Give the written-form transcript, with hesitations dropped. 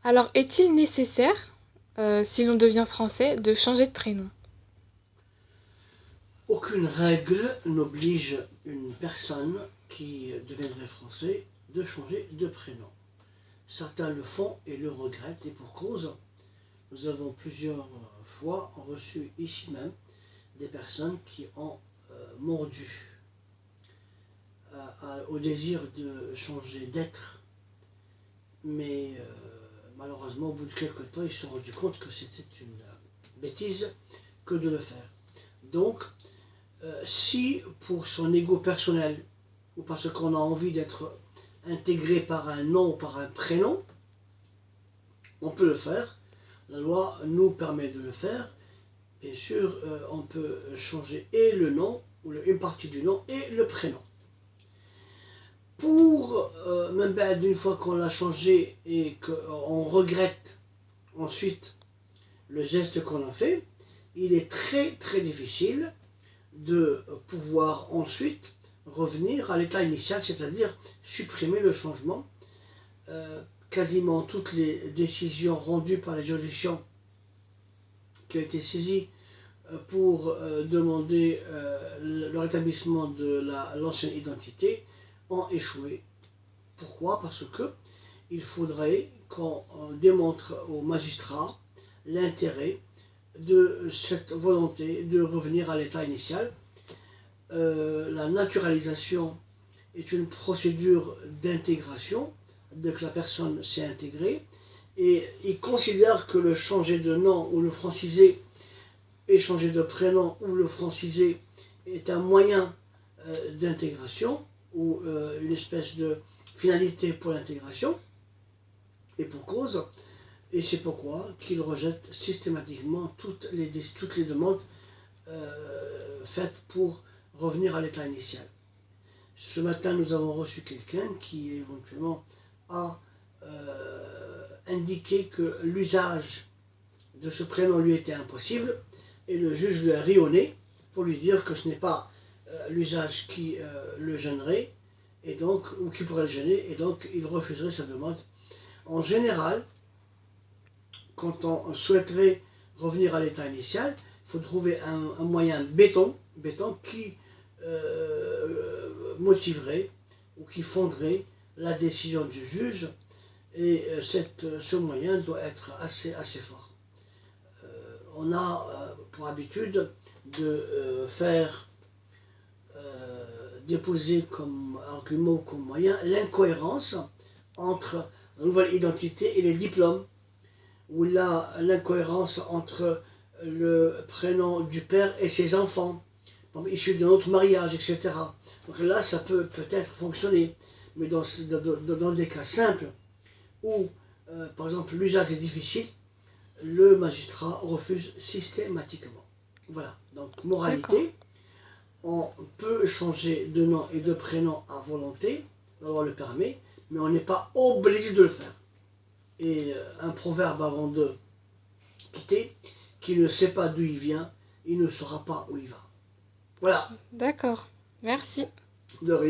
Alors, est-il nécessaire, si l'on devient français, de changer de prénom? Aucune règle n'oblige une personne qui deviendrait français de changer de prénom. Certains le font et le regrettent, et pour cause. Nous avons plusieurs fois reçu ici même des personnes qui ont mordu au désir de changer d'être, mais malheureusement, au bout de quelques temps, ils se sont rendus compte que c'était une bêtise que de le faire. Donc, si pour son ego personnel, ou parce qu'on a envie d'être intégré par un nom ou par un prénom, on peut le faire. La loi nous permet de le faire. Bien sûr, on peut changer et le nom, ou une partie du nom, et le prénom. Pour, même d'une fois qu'on l'a changé et qu'on regrette ensuite le geste qu'on a fait, il est très très difficile de pouvoir ensuite revenir à l'état initial, c'est-à-dire supprimer le changement. Quasiment toutes les décisions rendues par la juridiction qui a été saisie pour demander le rétablissement de l'ancienne identité ont échoué. Pourquoi? Parce que il faudrait qu'on démontre aux magistrats l'intérêt de cette volonté de revenir à l'état initial. La naturalisation est une procédure d'intégration, dès que la personne s'est intégrée, et il considère que le changer de nom ou le franciser et changer de prénom ou le franciser est un moyen d'intégration ou une espèce de finalité pour l'intégration, et pour cause, et c'est pourquoi qu'il rejette systématiquement toutes les demandes faites pour revenir à l'état initial. Ce matin, nous avons reçu quelqu'un qui éventuellement a indiqué que l'usage de ce prénom lui était impossible, et le juge lui a ri au nez pour lui dire que ce n'est pas l'usage qui le gênerait, et donc, ou qui pourrait le gêner, et donc il refuserait sa demande. En général, quand on souhaiterait revenir à l'état initial, il faut trouver un moyen béton qui motiverait ou qui fonderait la décision du juge, et ce moyen doit être assez fort. On a pour habitude de faire déposer comme argument ou comme moyen l'incohérence entre la nouvelle identité et les diplômes, ou l'incohérence entre le prénom du père et ses enfants, issus d'un autre mariage, etc. Donc là, ça peut peut-être fonctionner, mais dans des cas simples, où, par exemple, l'usage est difficile, le magistrat refuse systématiquement. Voilà, donc D'accord. moralité, on peut changer de nom et de prénom à volonté, la loi le permet, mais on n'est pas obligé de le faire. Et un proverbe avant de quitter, qui ne sait pas d'où il vient, il ne saura pas où il va. Voilà. D'accord. Merci. De rien.